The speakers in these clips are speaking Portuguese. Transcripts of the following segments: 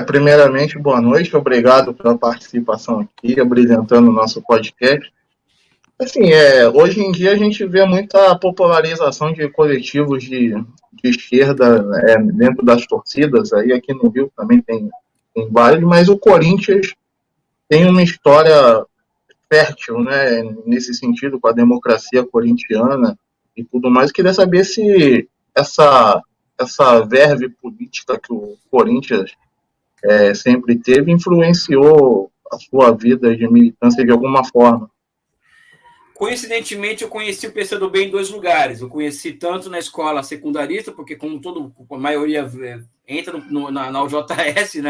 Primeiramente, boa noite, obrigado pela participação aqui, abrilhantando o nosso podcast. Assim, hoje em dia a gente vê muita popularização de coletivos de esquerda dentro das torcidas, aí aqui no Rio também tem vários, mas o Corinthians tem uma história fértil, né, nesse sentido, com a democracia corintiana e tudo mais. Eu queria saber se essa verve política que o Corinthians sempre teve, influenciou a sua vida de militância de alguma forma. Coincidentemente, eu conheci o PCdoB em dois lugares. Eu conheci tanto na escola secundarista, porque como a maioria entra na UJS,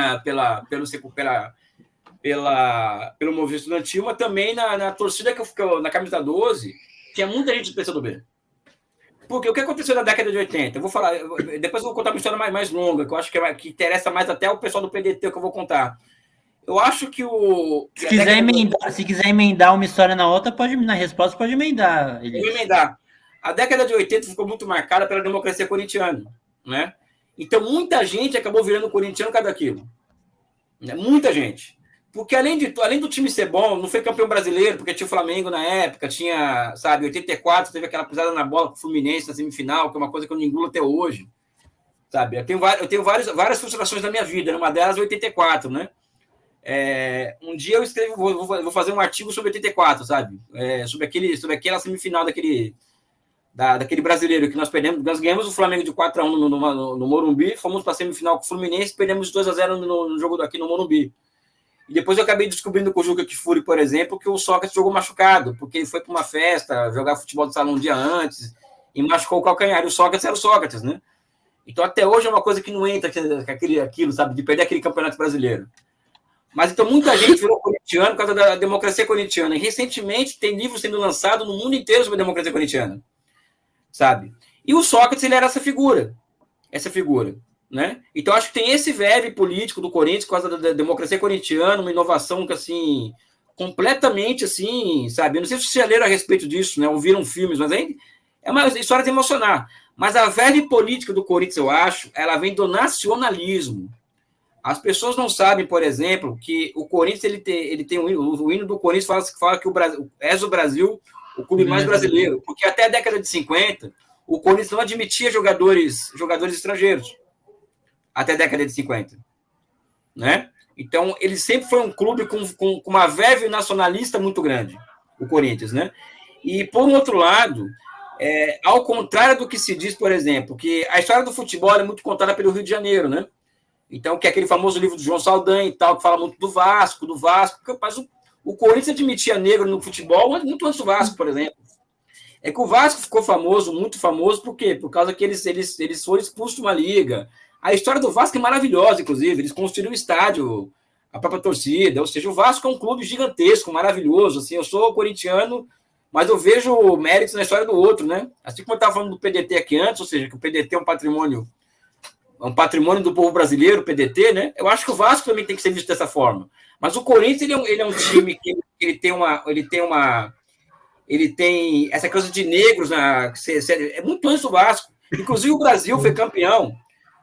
pelo movimento estudantil, mas também na torcida na camisa 12, tinha muita gente do PCdoB. Porque o que aconteceu na década de 80? Eu vou falar, depois eu vou contar uma história mais longa, que eu acho que interessa mais até o pessoal do PDT que eu vou contar. Eu acho que Se quiser emendar uma história na outra, na resposta pode emendar. Elias. Vou emendar. A década de 80 ficou muito marcada pela democracia corintiana, né? Então, muita gente acabou virando corintiano por causa daquilo. Muita gente. Porque além do time ser bom, não foi campeão brasileiro, porque tinha o Flamengo na época, tinha, 84, teve aquela pisada na bola com o Fluminense na semifinal, que é uma coisa que eu não engulo até hoje. Sabe? Eu tenho várias frustrações da minha vida, uma delas 84, né? Um dia eu escrevo, vou fazer um artigo sobre 84, sabe? Sobre aquela semifinal daquele brasileiro que nós perdemos. Nós ganhamos o Flamengo de 4-1 no Morumbi, fomos para a semifinal com o Fluminense, perdemos 2-0 no jogo aqui no Morumbi. E depois eu acabei descobrindo com o Juca Kfouri, por exemplo, que o Sócrates jogou machucado, porque ele foi para uma festa, jogar futebol de salão um dia antes, e machucou o calcanhar. E o Sócrates era o Sócrates, né? Então até hoje é uma coisa que não entra aquilo, sabe? De perder aquele campeonato brasileiro. Mas então muita gente virou corintiano por causa da democracia corintiana. E recentemente tem livros sendo lançados no mundo inteiro sobre a democracia corintiana, sabe? E o Sócrates, ele era essa figura, né? Então acho que tem esse verve político do Corinthians por causa da democracia corintiana, uma inovação que, assim, completamente, assim, sabe? Eu não sei se vocês já leram a respeito disso, né? Ou viram filmes, mas aí é uma história de emocionar. Mas a verve política do Corinthians, eu acho, ela vem do nacionalismo. As pessoas não sabem, por exemplo, que o Corinthians ele tem o hino do Corinthians fala que o Brasil és o Brasil, o clube mais brasileiro, porque até a década de 50 o Corinthians não admitia jogadores estrangeiros. Até a década de 50, né? Então ele sempre foi um clube com uma verve nacionalista muito grande, o Corinthians, né? E por um outro lado, ao contrário do que se diz, por exemplo, que a história do futebol é muito contada pelo Rio de Janeiro, né? Então, que é aquele famoso livro do João Saldanha e tal, que fala muito do Vasco, mas o Corinthians admitia negro no futebol muito antes do Vasco, por exemplo. É que o Vasco ficou famoso, muito famoso, por quê? Por causa que eles foram expulsos de uma liga. A história do Vasco é maravilhosa, inclusive. Eles construíram um estádio, a própria torcida, ou seja, o Vasco é um clube gigantesco, maravilhoso. Assim, eu sou corintiano, mas eu vejo méritos na história do outro, né? Assim como eu estava falando do PDT aqui antes, ou seja, que o PDT é um patrimônio do povo brasileiro, o PDT, né? Eu acho que o Vasco também tem que ser visto dessa forma. Mas o Corinthians, ele é um time que ele tem essa coisa de negros, é muito antes do Vasco. Inclusive, o Brasil foi campeão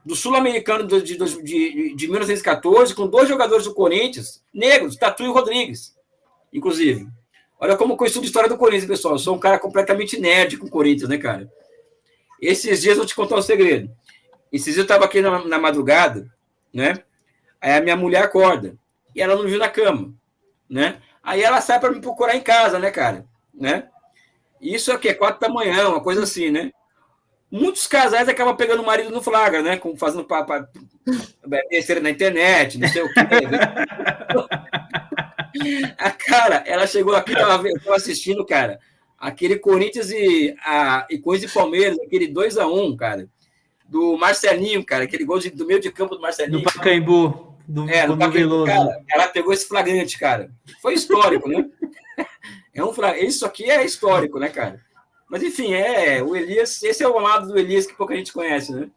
do Sul-Americano de 1914 com 2 jogadores do Corinthians, negros, Tatu e Rodrigues, inclusive. Olha como eu estudo a história do Corinthians, pessoal. Eu sou um cara completamente nerd com o Corinthians, né, cara? Esses dias eu vou te contar um segredo. Esses dias eu estava aqui na madrugada, né? Aí a minha mulher acorda e ela não viu na cama, né? Aí ela sai para me procurar em casa, né, cara? Né? Isso aqui é 4 da manhã, uma coisa assim, né? Muitos casais acabam pegando o marido no flagra, né? Fazendo terceira na internet, não sei o quê. A cara, ela chegou aqui, estava assistindo, cara, aquele Corinthians e Corinthians e Palmeiras, aquele 2-1, cara, do Marcelinho, cara, aquele gol do meio de campo do Marcelinho. Do Pacaembu, do Veloso. Cara, ela pegou esse flagrante, cara. Foi histórico, né? Isso aqui é histórico, né, cara? Mas, enfim, o Elias, esse é o lado do Elias que pouca gente conhece, né?